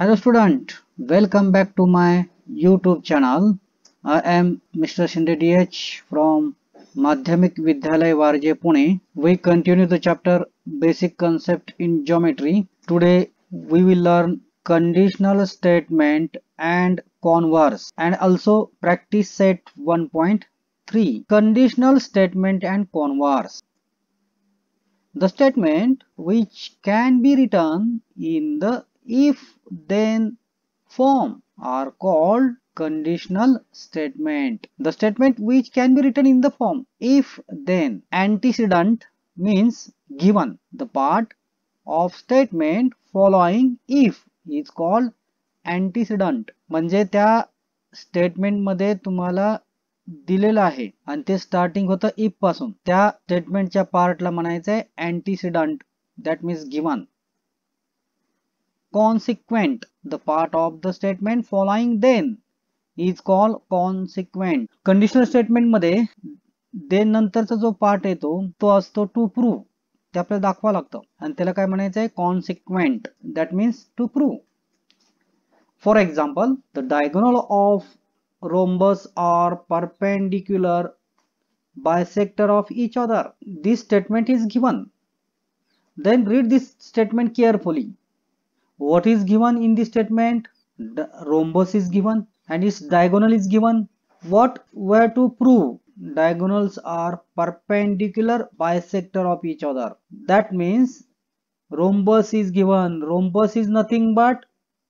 Hello student, welcome back to my YouTube channel. I am Mr. Shinde DH from Madhyamik Vidyalaya Warje Pune. We continue the chapter Basic Concept in Geometry. Today we will learn conditional statement and converse and also practice set 1.3. Conditional statement and converse. The statement which can be written in the if-then form are called conditional statement. The statement which can be written in the form if-then. Antecedent means given. The part of statement following if is called antecedent. म्हणजे त्या statement मध्ये तुम्हाला दिलेलं आहे आणि ते starting होतं if पासून. त्या स्टेटमेंटच्या पार्टला म्हणायचं आहे antecedent. That means given. Consequent, the part of the statement following then is called consequent. Conditional statement मध्ये then नंतरचा जो पार्ट येतो तो असतो टू प्रूव्ह. ते आपल्याला दाखवा लागतं आणि त्याला काय म्हणायचं आहे consequent. That means to prove. For example, the diagonal of rhombus are perpendicular bisector of each other. This statement is given. Then read this statement carefully. What is given in this statement? The rhombus is given and its diagonal is given. What were to prove? Diagonals are perpendicular bisector of each other. That means rhombus is given. Rhombus is nothing but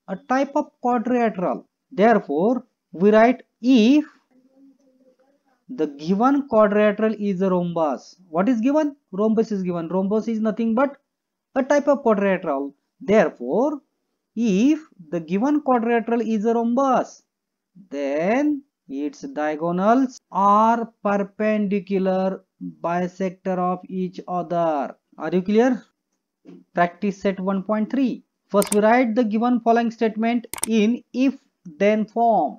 a type of quadrilateral. Therefore, we write if the given quadrilateral is a rhombus. What is given? Rhombus is given. Rhombus is nothing but a type of quadrilateral. Therefore, if the given quadrilateral is a rhombus, then its diagonals are perpendicular bisector of each other. Are you clear? Practice set 1.3. First, we write the given following statement in if-then form.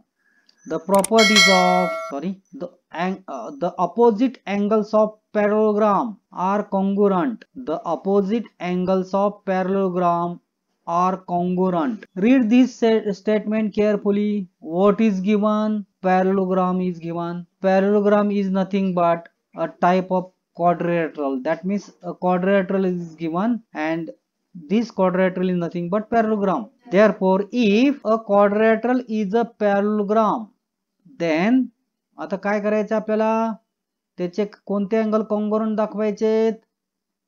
The properties of the opposite angles of parallelogram are congruent. The opposite angles of parallelogram are congruent. Read this statement carefully. What is given? Parallelogram is given. Parallelogram is nothing but a type of quadrilateral. That means a quadrilateral is given and this quadrilateral is nothing but parallelogram. Therefore, if a quadrilateral is a parallelogram, then आता काय करायचं आपल्याला? त्याचे कोणते angle congruent दाखवायचे?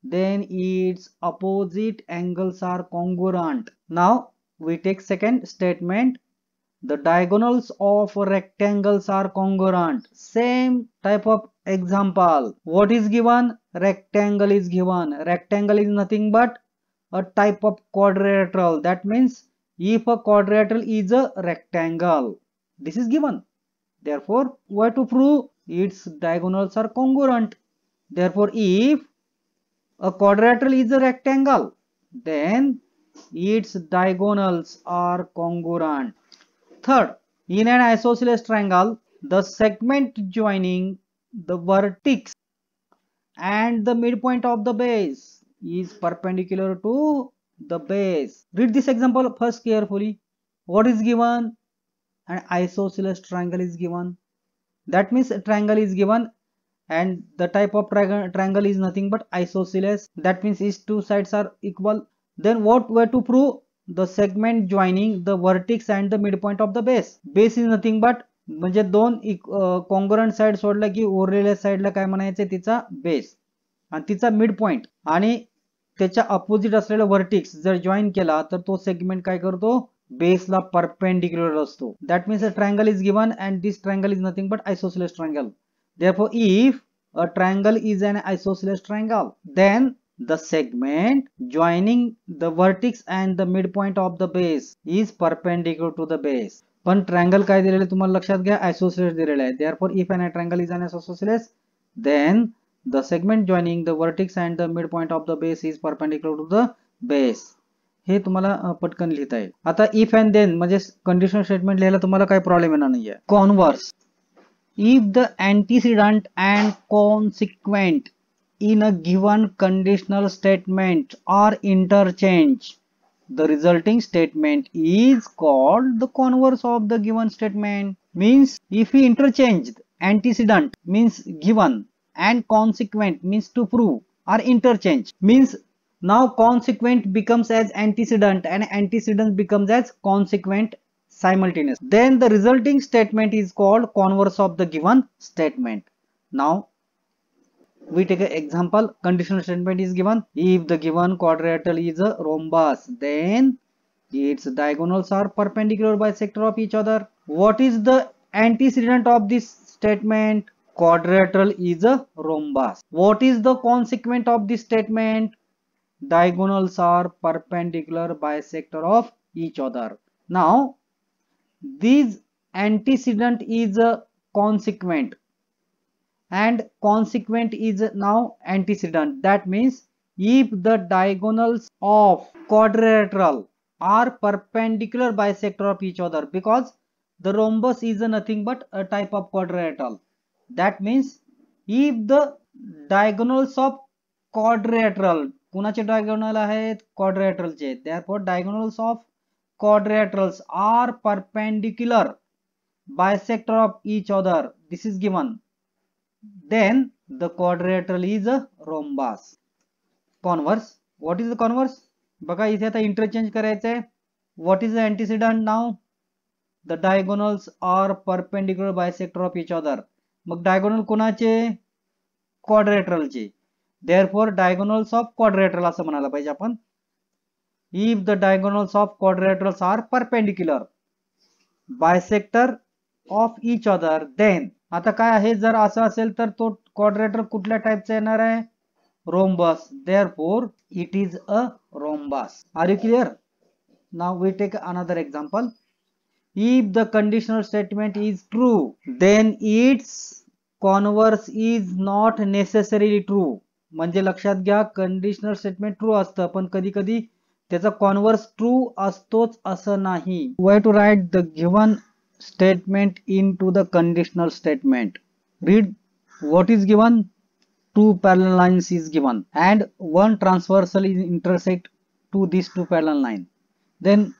Then its opposite angles are congruent. Now we take second statement. The diagonals of rectangles are congruent. Same type of example. What is given? Rectangle is given. Rectangle is nothing but a type of quadrilateral. That means if a quadrilateral is a rectangle, this is given. Therefore, we have to prove its diagonals are congruent. Therefore, if a quadrilateral is a rectangle, then its diagonals are congruent. Third, in an isosceles triangle, the segment joining the vertex and the midpoint of the base is perpendicular to the base. Read this example first carefully. What is given? An isosceles triangle is given. That means a triangle is given and the type of triangle is nothing but isosceles. That means its two sides are equal. Then what were to prove? The segment joining the vertex and the midpoint of the base. Base is nothing but म्हणजे दोन congruent side सोडला की उरलेल्या साइडला काय म्हणायचं? तिचा base आणि तिचा मिड पॉइंट आणि त्याच्या अपोजिट असलेला वर्टेक्स जर जॉईन केला तर तो सेगमेंट काय करतो? बेस ला परपेंडिक्युलर असतो. That means a triangle is given and this triangle is nothing but isosceles triangle. Therefore, if a triangle is an isosceles triangle, then the segment joining the vertex and the midpoint of the base is perpendicular to the base. पण triangle काय दिलेले तुम्हाला लक्षात घ्या? Isosceles दिलेले आहे. Therefore, if an triangle is an isosceles, then the segment joining the vertex and the midpoint of the base is perpendicular to the base. हे तुम्हाला पटकन लिहिता येईल. आता इफ अँड देन म्हणजे कंडिशनल स्टेटमेंट लिहायला तुम्हाला काही प्रॉब्लेम येणार नाहीये. Converse, if the antecedent and consequent in a given conditional statement are interchanged, the resulting statement is called the converse of the given statement. Means if we interchanged antecedent means given and consequent means to prove are interchanged, means now consequent becomes as antecedent and antecedent becomes as consequent simultaneous. Then the resulting statement is called converse of the given statement. Now we take an example. Conditional statement is given. If the given quadrilateral is a rhombus, then its diagonals are perpendicular bisector of each other. What is the antecedent of this statement? Quadrilateral is a rhombus. What is the consequent of this statement? Diagonals are perpendicular bisector of each other. Now this antecedent is a consequent and consequent is now antecedent. That means if the diagonals of quadrilateral are perpendicular bisector of each other, because the rhombus is nothing but a type of quadrilateral. That means if the diagonals of quadrilateral, कुणाचे diagonal आहेत quadrilateralचे, therefore diagonals of quadrilaterals are perpendicular bisector of each other, this is given, then the quadrilateral is a rhombus. Converse, what is the converse? बघा इथे आता interchange करायचं आहे. What is the antecedent now? The diagonals are perpendicular bisector of each other. Mug diagonal कोणाचे? Quadrilateralचे. Therefore diagonals of quadrilateral असं म्हणायला पाहिजे आपण. If the diagonals of quadrilaterals are perpendicular bisector of each other, then आता काय आहे, जर असं असेल तर तो क्वाड्रिलेटरल कुठल्या टाइपचा येणार आहे? rhombus. Therefore it is a rhombus. Are you clear? Now we take another example. If the conditional statement is true, then its converse is not necessarily true. म्हणजे लक्षात घ्या, कंडिशनल स्टेटमेंट ट्रू असतं पण कधी कधी त्याचा कॉन्व्हर्स ट्रू असतोच असं नाही. Why to write the given statement into the conditional statement? Read what is given. Two parallel lines is given and one transversal is intersect to these two parallel lines. Then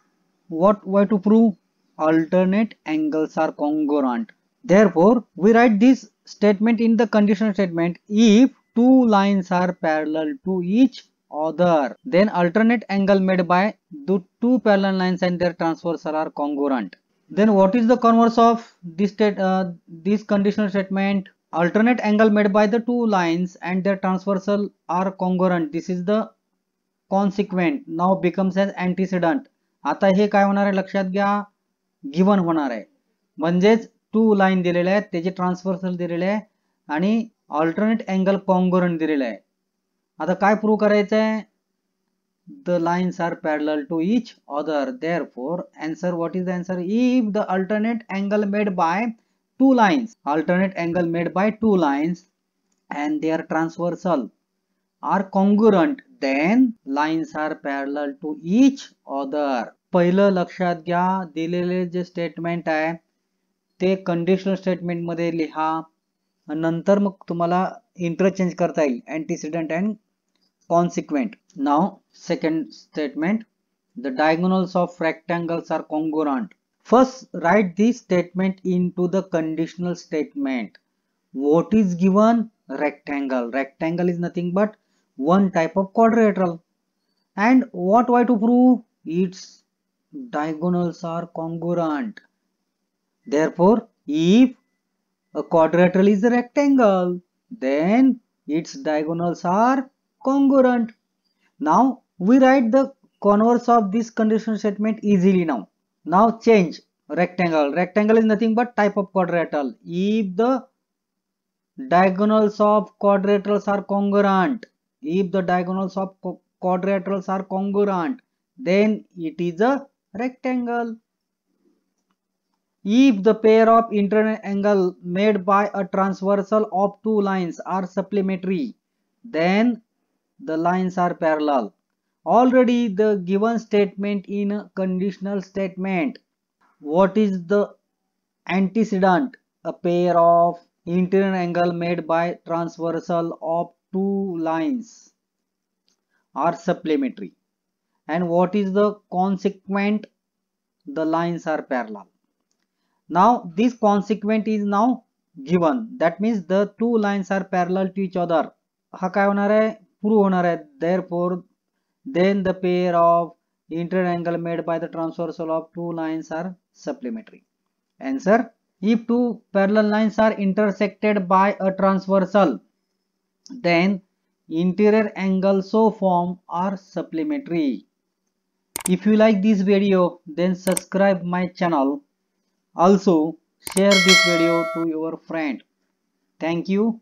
what why to prove? Alternate angles are congruent. Therefore we write this statement in the conditional statement. If two lines are parallel to each other, then alternate angle made by the two parallel lines and their transversal are congruent. Then what is the converse of this conditional statement? Alternate angle made by the two lines and their transversal are congruent. This is the consequent. Now becomes as antecedent. आता हे काय होणार आहे लक्षात घ्या, given होणार आहे. म्हणजेच to line दिलेले आहेत, त्याचे ट्रान्सव्हर्सल दिलेले आहे आणि अल्टरनेट अँगल कॉन्ग्रुएंट दिलेला आहे. आता काय प्रूव्ह करायचं आहे? The lines are parallel to each other. Therefore answer, what is the answer? If the alternate angle made by two lines and their transversal are congruent, then lines are parallel to each other. पहिलं लक्षात घ्या, दिलेले जे statement आहे ते conditional statement मध्ये लिहा, नंतर मग तुम्हाला इंटरचेंज करता येईल antecedent and consequent. Now second statement, the diagonals of rectangles are congruent. First write this statement into the conditional statement. What is given? Rectangle. Rectangle is nothing but one type of quadrilateral. And what why to prove? Its diagonals are congruent. Therefore if a quadrilateral is a rectangle, then its diagonals are congruent. Now we write the converse of this conditional statement easily now. Now change rectangle. Rectangle is nothing but type of quadrilateral. If the diagonals of quadrilaterals are congruent, then it is a rectangle. If the pair of internal angle made by a transversal of two lines are supplementary, then the lines are parallel. Already the given statement in a conditional statement. What is the antecedent? A pair of internal angle made by transversal of two lines are supplementary. and what is the consequent? The lines are parallel. Now this consequent is now given, that means the two lines are parallel to each other. हा काय होणार आहे? Prove होणार आहे. Therefore then the pair of interior angle made by the transversal of two lines are supplementary. Answer: if two parallel lines are intersected by a transversal, then interior angles so formed are supplementary. If you like this video, then subscribe my channel. Also share this video to your friend. Thank you.